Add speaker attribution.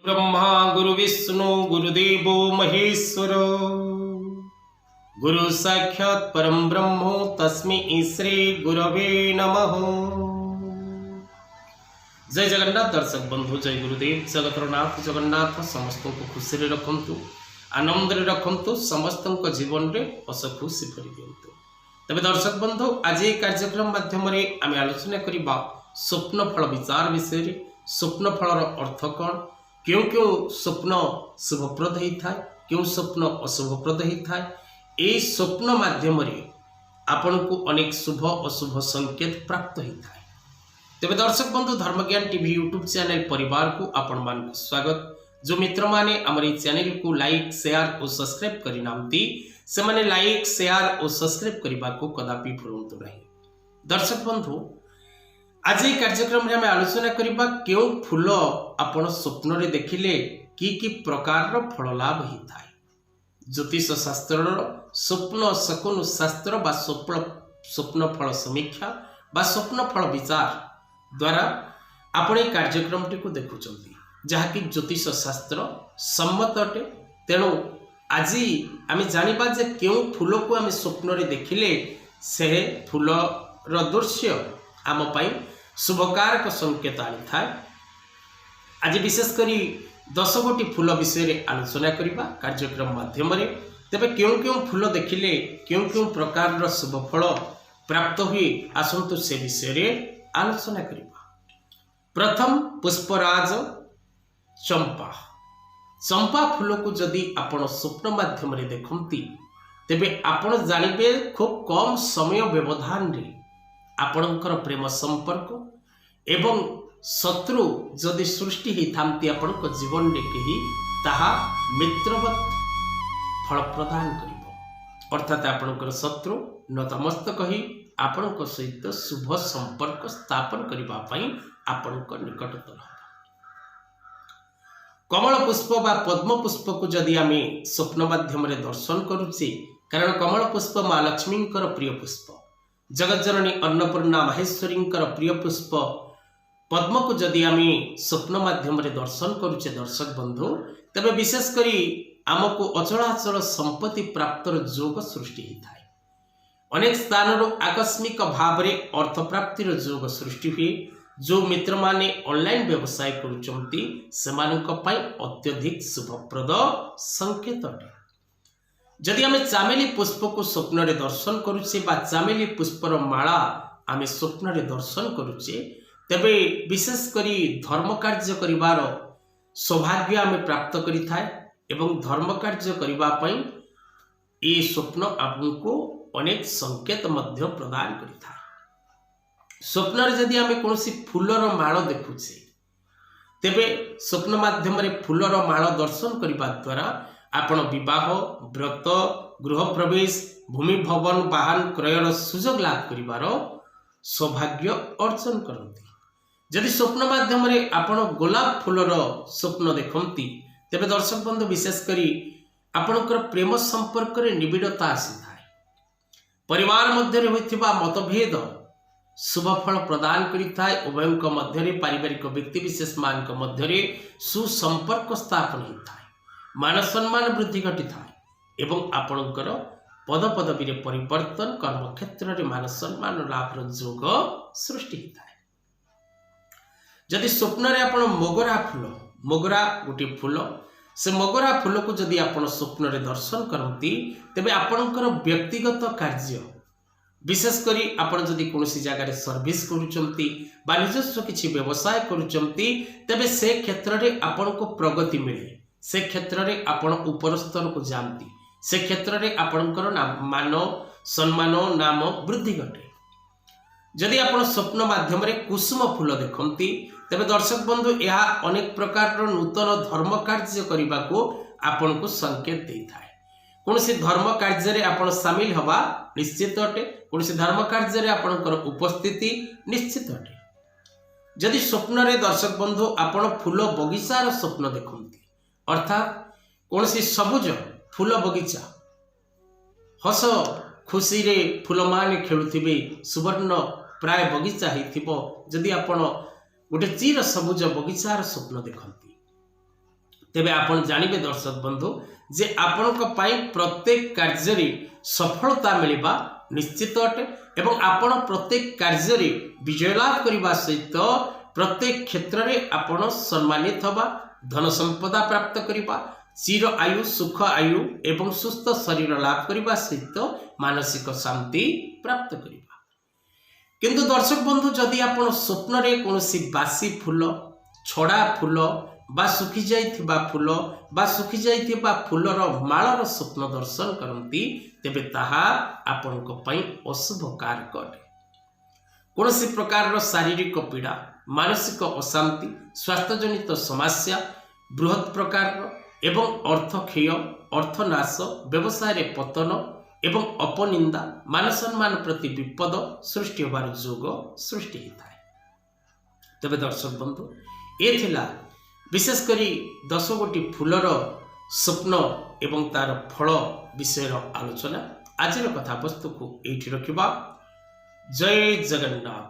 Speaker 1: ब्रह्मा गुरु विष्णु गुरुदेवो महेश्वर गुरु साक्षात् परम ब्रह्म तस्मै श्री गुरवे नमः। जय जगन्नाथ दर्शक बंधु, जय गुरुदेव। जगतर नाथ जगन्नाथ समस्त को खुशी रखंतु, आनंद रखंतु, समस्त जीवन में हस खुशी भरी दिंतु। तबे दर्शक बंधु, आज ये कार्यक्रम माध्यम आम आलोचना करवा स्वप्न फल विचार विषय। स्वप्न फलर अर्थ कौन, क्यों क्यों स्वप्न शुभप्रद होता है, क्यों स्वप्न अशुभप्रद होता है। ये स्वप्न माध्यम आपण को अनेक शुभ अशुभ संकेत प्राप्त होता है। तेज दर्शक बंधु, धर्मज्ञान टीवी यूट्यूब चैनल परिवार को आपण मान स्वागत। जो मित्र माने हमारे चैनल को लाइक शेयर और सब्सक्राइब करना से माने लाइक शेयर और सब्सक्राइब करने को कदापि भूलु नहीं। दर्शक बंधु, आज ये कार्यक्रम में आलोचना करबा क्यों फूल आपण स्वप्न रे देखिले कि प्रकार फल लाभ होता है। ज्योतिष शास्त्र स्वप्न शकुन शास्त्र बा स्वप्न फल समीक्षा बा स्वप्न फल विचार द्वारा आपण ये कार्यक्रम टी देखुंत, जहाँकि ज्योतिष शास्त्र सम्मत अटे। तेणु आज आम जानिबा जे क्यों फूल को आम स्वप्न रे देखिले से फूल दृश्य आम पाई शुभकारक संकेत आनी था। आज विशेषकर 10 गोटी फूल विषय आलोचना करबा कार्यक्रम माध्यम। तेबे क्यों क्यों फूल देखिले क्यों क्यों प्रकार शुभ फल प्राप्त हुए, आसंतु से विषय आलोचना करबा। प्रथम पुष्पराज चंपा। चंपा फूल को जदि आपण स्वप्न माध्यम देखती तेबे आपण जानिबे खूब कम समय व्यवधान रे आपणकर प्रेम संपर्क एवं शत्रु जदि सृष्टि होती आपण जीवन में कहीं ताहा मित्रवत फल प्रदान करिबो। अर्थात आपणकर शत्रु नतमस्तक ही आपण सहित शुभ संपर्क स्थापन करने आपणक निकटतर। कमल पुष्प बा पद्म पुष्प को जदि आम स्वप्न माध्यम दर्शन करुचे, कारण कमल पुष्प माँ लक्ष्मी प्रिय पुष्प, जगज्जननी अन्नपूर्णा माहेश्वरी प्रिय पुष्प पद्म को जदि आम स्वप्न माध्यम दर्शन करुचे दर्शक बंधु, तेरे विशेषकर आमको अचलाचल संपत्ति प्राप्तर जोग सृष्टि होता है। अनेक स्थान आकस्मिक भाव में अर्थ प्राप्तिर जोग सृष्टि हुए। जो मित्र माने ऑनलाइन व्यवसाय करुचंती सेमानक पई अत्यधिक शुभप्रद संकेत अटे। जदि आम चामेली पुष्प को स्वप्न रे दर्शन करुचे बा चामेली पुष्पर माला आम स्वप्न रे दर्शन करुचे, तेबे विशेषकर धर्म कार्य करिवार सौभाग्य आम प्राप्त करिथाय एवं धर्म कार्य करिबा पई ए स्वप्न आपको अनेक संकेत मध्य प्रदान करिथाय। स्वप्न रे जदि आम कौन फूलर माल देखुचे, तेबे स्वप्न माध्यम फूलर माल दर्शन करने द्वारा आपण विवाह व्रत गृह प्रवेश भूमि भवन वाहन क्रयर सुजोग लाभ करिवार सौभाग्य अर्जन करती। जदि स्वप्न माध्यम आपण गोलाप फूलर स्वप्न देखती, तेबे दर्शक बंधु विशेषकर आपणकर प्रेम संपर्क रे निबिड़ता आसी थाए। परिवार मध्य होइथिबा मतभेद शुभ फल प्रदान करिथाय। उभयंक मध्य पारिवारिक व्यक्ति विशेष मान मध्य सुसंपर्क स्थापन होता है, मान सम्मान वृद्धि घटी थाए एवं आपणकर पद पदवी परिवर्तन कर्म क्षेत्र में मान सम्मान लाभर जोग सृष्टि होता है। जदि स्वप्न रे आपण मोगरा गोटे फूल, से मोगरा फूल को जदि आपण स्वप्न रे दर्शन करती, तेबे आपणकर व्यक्तिगत कार्य विशेषकर आपण जदि कौन जगह सर्विस करुचंती बा निजस्व किछि व्यवसाय करुचंती, तेबे से क्षेत्र में आपण को प्रगति मिले। से क्षेत्र में आपण ऊपर स्तर को जानती, से क्षेत्र में आपणकर मान सम्मान नाम वृद्धि घटे। जदि आपण स्वप्न माध्यम कुसुम फूल देखती, तेबे दर्शक बंधु यह अनेक प्रकार नूतन धर्म कार्य करने को आपण को संकेत देता है। कौन धर्म कार्य आपण सामिल हवा निश्चित अटे, कौन धर्म कार्य आपणकर उपस्थिति निश्चित अटे। जदि स्वप्न रे दर्शक बंधु आपण फूल बगीचार स्वप्न देखती, अर्थात कौन सबुज फूल बगीचा हस खुशी रे फूल मान खेलुथिबे सुवर्ण प्राय बगीचा होइथिबो, जदि आपण गोटे चीर सबुज बगीचार स्वप्न देखती, तेबे आपण जानिबे दर्शक बंधु जे आपणक पाई प्रत्येक कार्य सफलता मिलवा निश्चित अटे एवं आपण प्रत्येक कार्य विजय लाभ करने सहित प्रत्येक क्षेत्र में आपण सम्मानित हवा धन संपदा प्राप्त करवा चिर आयु सुख आयु एवं सुस्थ शरीर लाभ करने सहित मानसिक शांति प्राप्त करवा। किंतु दर्शक बंधु जदि आपण स्वप्न रे कोनोसी बासी फूल छड़ा फूल बा सुखी जाइथिबा फूल बा सुखी जाइथिबा फूलर मालर स्वप्न दर्शन करती तेबे ताहा आपनको पई अशुभ कारक अटे। कोनोसी प्रकार शारीरिक पीड़ा मानसिक अशांति स्वास्थ्यजनित समस्या बृहत प्रकार एवं अर्थ क्षय अर्थनाश व्यवसाय रे पतन एवं अपनिंदा मान सम्मान प्रति विपद सृष्टि होबार जोग सृष्टि होता है। तबे दर्शक बंधु ए थिला विशेष करी 10 गोटी फूलर स्वप्न एवं तार फल विषय आलोचना। आज कथा वस्तु को एठी रखिबा। जय जगन्नाथ।